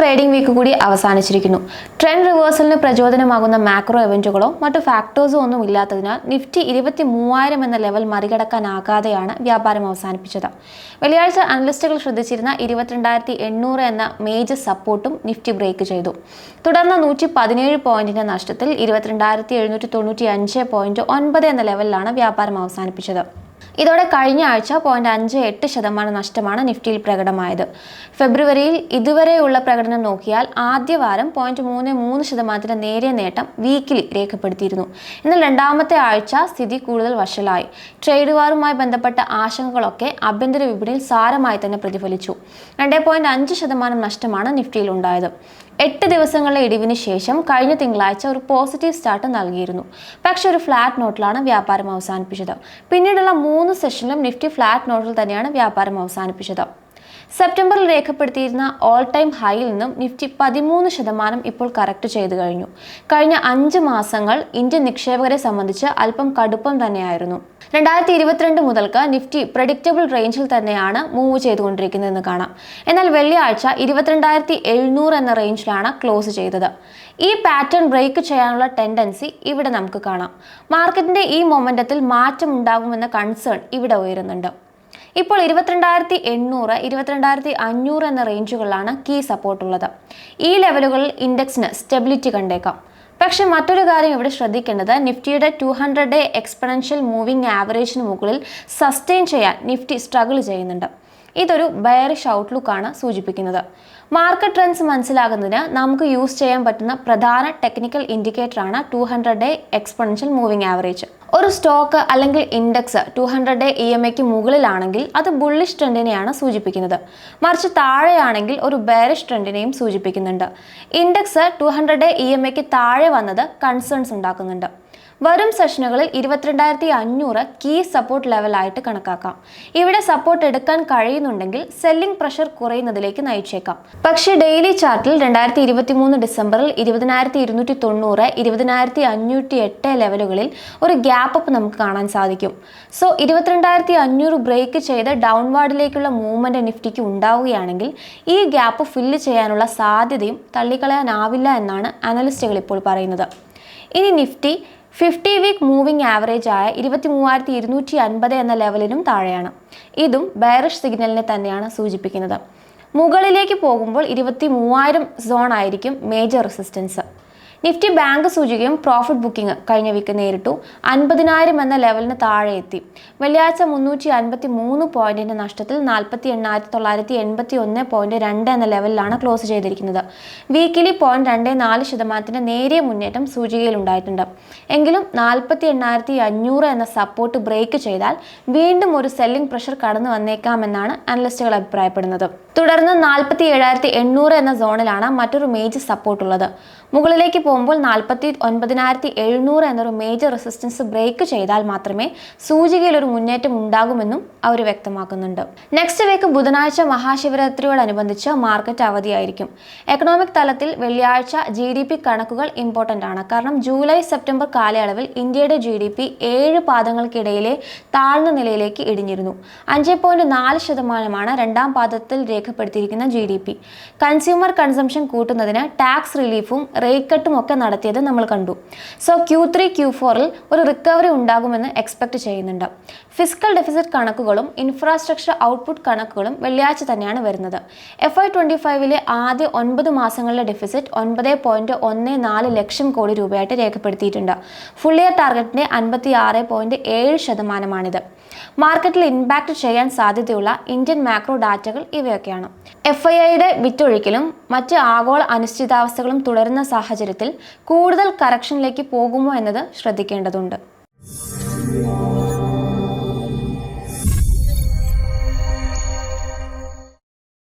Trading week കൂടി അവസാനിച്ചിരിക്കുന്നു. Trend റിവേഴ്സലിന് പ്രചോദനമാകുന്ന macro ഇവന്റുകളോ മറ്റു ഫാക്ടേഴ്സോ ഒന്നും ഇല്ലാത്തതിനാൽ നിഫ്റ്റി 23,000 എന്ന ലെവൽ മറികടക്കാനാകാതെയാണ് വ്യാപാരം അവസാനിപ്പിച്ചത്. വെള്ളിയാഴ്ച അനലിസ്റ്റുകൾ ശ്രദ്ധിച്ചിരുന്ന 22,800 എന്ന മേജർ സപ്പോർട്ടും നിഫ്റ്റി ബ്രേക്ക് ചെയ്തു. തുടർന്ന് 117 പോയിന്റിന്റെ നഷ്ടത്തിൽ 22,795.9 എന്ന ലെവലിലാണ് വ്യാപാരം അവസാനിപ്പിച്ചത്. ഇതോടെ കഴിഞ്ഞ ആഴ്ച 0.58% നഷ്ടമാണ് നിഫ്റ്റിയിൽ പ്രകടമായത്. ഫെബ്രുവരിയിൽ ഇതുവരെയുള്ള പ്രകടനം നോക്കിയാൽ ആദ്യ വാരം 0.33% നേരിയ നേട്ടം വീക്കിലി രേഖപ്പെടുത്തിയിരുന്നു. എന്നാൽ രണ്ടാമത്തെ ആഴ്ച സ്ഥിതി കൂടുതൽ വഷളായി. ട്രേഡ് വാറുമായി ബന്ധപ്പെട്ട ആശങ്കകളൊക്കെ ആഭ്യന്തര വിപണിയിൽ സാരമായി തന്നെ പ്രതിഫലിച്ചു. 2.5% നഷ്ടമാണ് നിഫ്റ്റിയിൽ ഉണ്ടായത്. 8 ദിവസങ്ങളിലെ ഇടിവിന് ശേഷം കഴിഞ്ഞ തിങ്കളാഴ്ച ഒരു പോസിറ്റീവ് സ്റ്റാർട്ട് നൽകിയിരുന്നു. പക്ഷെ ഒരു ഫ്ലാറ്റ് നോട്ടിലാണ് വ്യാപാരം അവസാനിപ്പിച്ചത്. പിന്നീടുള്ള 3 സെഷനിലും നിഫ്റ്റി ഫ്ലാറ്റ് നോട്ടിൽ തന്നെയാണ് വ്യാപാരം അവസാനിപ്പിച്ചത്. സെപ്റ്റംബറിൽ രേഖപ്പെടുത്തിയിരുന്ന ഓൾ ടൈം ഹൈയിൽ നിന്നും നിഫ്റ്റി 13% ഇപ്പോൾ കറക്റ്റ് ചെയ്തു കഴിഞ്ഞു. കഴിഞ്ഞ 5 മാസങ്ങൾ ഇന്ത്യൻ നിക്ഷേപകരെ സംബന്ധിച്ച് അല്പം കടുപ്പം തന്നെയായിരുന്നു. 2022 മുതൽക്ക് നിഫ്റ്റി പ്രഡിക്റ്റബിൾ റേഞ്ചിൽ തന്നെയാണ് മൂവ് ചെയ്തുകൊണ്ടിരിക്കുന്നതെന്ന് കാണാം. എന്നാൽ വെള്ളിയാഴ്ച 22,700 എന്ന റേഞ്ചിലാണ് ക്ലോസ് ചെയ്തത്. ഈ പാറ്റേൺ ബ്രേക്ക് ചെയ്യാനുള്ള ടെൻഡൻസി ഇവിടെ നമുക്ക് കാണാം. മാർക്കറ്റിന്റെ ഈ മൊമെന്റത്തിൽ മാറ്റം ഉണ്ടാകുമെന്ന കൺസേൺ ഇവിടെ ഉയരുന്നുണ്ട്. ഇപ്പോൾ 22,800, 22,500 എന്ന റേഞ്ചുകളിലാണ് കീ സപ്പോർട്ട് ഉള്ളത്. ഈ ലെവലുകളിൽ ഇൻഡെക്സിന് സ്റ്റെബിലിറ്റി കണ്ടേക്കാം. പക്ഷെ മറ്റൊരു കാര്യം ഇവിടെ ശ്രദ്ധിക്കേണ്ടത്, നിഫ്റ്റിയുടെ 200-ഡേ എക്സ്പൊണൻഷ്യൽ മൂവിംഗ് ആവറേജിന് മുകളിൽ സസ്റ്റെയിൻ ചെയ്യാൻ നിഫ്റ്റി സ്ട്രഗിൾ ചെയ്യുന്നുണ്ട്. ഇതൊരു ബെയറിഷ് ഔട്ട്ലുക്കാണ് സൂചിപ്പിക്കുന്നത്. മാർക്കറ്റ് ട്രെൻഡ്സ് മനസ്സിലാകുന്നതിന് നമുക്ക് യൂസ് ചെയ്യാൻ പറ്റുന്ന പ്രധാന ടെക്നിക്കൽ ഇൻഡിക്കേറ്ററാണ് 200-ഡേ എക്സ്പൊണൻഷ്യൽ മൂവിംഗ് ആവറേജ്. ഒരു സ്റ്റോക്ക് അല്ലെങ്കിൽ ഇൻഡെക്സ് 200-ഡേ EMAയ്ക്ക് മുകളിലാണെങ്കിൽ അത് ബുള്ളിഷ് ട്രെൻഡിനെയാണ് സൂചിപ്പിക്കുന്നത്. മറിച്ച് താഴെയാണെങ്കിൽ ഒരു ബെയറിഷ് ട്രെൻഡിനെയും സൂചിപ്പിക്കുന്നുണ്ട്. ഇൻഡെക്സ് 200-ഡേ EMAയ്ക്ക് താഴെ വന്നത് കൺസേൺസ് ഉണ്ടാക്കുന്നുണ്ട്. വരും സെഷനുകളിൽ 22,500 കീ സപ്പോർട്ട് ലെവലായിട്ട് കണക്കാക്കാം. ഇവിടെ സപ്പോർട്ട് എടുക്കാൻ കഴിയുന്നുണ്ടെങ്കിൽ സെല്ലിംഗ് പ്രഷർ കുറയുന്നതിലേക്ക് നയിച്ചേക്കാം. പക്ഷേ ഡെയിലി ചാർട്ടിൽ 2023 ഡിസംബറിൽ 20,290, 20,508 ലെവലുകളിൽ ഒരു ഗ്യാപ്പ് അപ്പ് നമുക്ക് കാണാൻ സാധിക്കും. സോ 22,500 ബ്രേക്ക് ചെയ്ത് ഡൗൺവാർഡിലേക്കുള്ള മൂവ്മെന്റ് നിഫ്റ്റിക്ക് ഉണ്ടാവുകയാണെങ്കിൽ ഈ ഗ്യാപ്പ് ഫില്ല് ചെയ്യാനുള്ള സാധ്യതയും തള്ളിക്കളയാനാവില്ല എന്നാണ് അനലിസ്റ്റുകൾ ഇപ്പോൾ പറയുന്നത്. ഇനി നിഫ്റ്റി 50 വീക്ക് മൂവിംഗ് ആവറേജ് ആയ 23,250 എന്ന ലെവലിനും താഴെയാണ്. ഇതും ബെയറിഷ് സിഗ്നലിനെ തന്നെയാണ് സൂചിപ്പിക്കുന്നത്. മുകളിലേക്ക് പോകുമ്പോൾ 23,000 സോൺ ആയിരിക്കും മേജർ റെസിസ്റ്റൻസ്. നിഫ്റ്റി ബാങ്ക് സൂചികയും പ്രോഫിറ്റ് ബുക്കിംഗ് കഴിഞ്ഞ വീക്ക് നേരിട്ടു. 50,000 എന്ന ലെവലിന് താഴെ എത്തി. വെള്ളിയാഴ്ച 353 പോയിന്റിന്റെ നഷ്ടത്തിൽ 48,981.2 എന്ന ലെവലിലാണ് ക്ലോസ് ചെയ്തിരിക്കുന്നത്. വീക്കിലി 0.24% നേരിയ മുന്നേറ്റം സൂചികയിൽ ഉണ്ടായിട്ടുണ്ട്. എങ്കിലും 48,500 എന്ന സപ്പോർട്ട് ബ്രേക്ക് ചെയ്താൽ വീണ്ടും ഒരു സെല്ലിംഗ് പ്രഷർ കടന്നു വന്നേക്കാമെന്നാണ് അനലിസ്റ്റുകൾ അഭിപ്രായപ്പെടുന്നത്. തുടർന്ന് 47,800 എന്ന സോണിലാണ് മറ്റൊരു മേജർ സപ്പോർട്ട് ഉള്ളത്. മുകളിലേക്ക് പോകുമ്പോൾ 49,700 എന്നൊരു മേജർ റെസിസ്റ്റൻസ് ബ്രേക്ക് ചെയ്താൽ മാത്രമേ സൂചികയിൽ ഒരു മുന്നേറ്റം ഉണ്ടാകുമെന്നും അവർ വ്യക്തമാക്കുന്നുണ്ട്. നെക്സ്റ്റ് വീക്ക് ബുധനാഴ്ച മഹാശിവരാത്രിയോടനുബന്ധിച്ച് മാർക്കറ്റ് അവധിയായിരിക്കും. എക്കണോമിക് തലത്തിൽ വെള്ളിയാഴ്ച GDP കണക്കുകൾ ഇമ്പോർട്ടൻ്റ് ആണ്. കാരണം ജൂലൈ സെപ്റ്റംബർ കാലയളവിൽ ഇന്ത്യയുടെ GDP 7 പാദങ്ങൾക്കിടയിലെ താഴ്ന്ന നിലയിലേക്ക് ഇടിഞ്ഞിരുന്നു. 5.4% രണ്ടാം പാദത്തിൽ രേഖപ്പെടുത്തിയിരിക്കുന്ന GDP. കൺസ്യൂമർ കൺസംഷൻ കൂട്ടുന്നതിന് ടാക്സ് റിലീഫും റേറ്റ് കട്ടും ഒക്കെ നടത്തിയത് നമ്മൾ കണ്ടു. സോ Q3, Q4-ൽ ഒരു റിക്കവറി ഉണ്ടാകുമെന്ന് എക്സ്പെക്ട് ചെയ്യുന്നുണ്ട്. ഫിസിക്കൽ ഡെഫിസിറ്റ് കണക്കുകളും ഇൻഫ്രാസ്ട്രക്ചർ ഔട്ട്പുട്ട് കണക്കുകളും വെള്ളിയാഴ്ച തന്നെയാണ് വരുന്നത്. FY25-ലെ ആദ്യ 9 മാസങ്ങളിലെ ഡെഫിസിറ്റ് 9.14 ലക്ഷം കോടി രൂപയായിട്ട് രേഖപ്പെടുത്തിയിട്ടുണ്ട്. ഫുൾ ഇയർ ടാർഗറ്റിന്റെ 56.7%മാണിത്. മാർക്കറ്റിൽ ഇമ്പാക്ട് ചെയ്യാൻ സാധ്യതയുള്ള ഇന്ത്യൻ മാക്രോ ഡാറ്റകൾ ഇവയൊക്കെയാണ്. FIIയുടെ വിറ്റൊഴിക്കലും മറ്റ് ആഗോള അനിശ്ചിതാവസ്ഥകളും തുടരുന്ന സാഹചര്യത്തിൽ കൂടുതൽ കറക്ഷനിലേക്ക് പോകുമോ എന്നത് ശ്രദ്ധിക്കേണ്ടതുണ്ട്.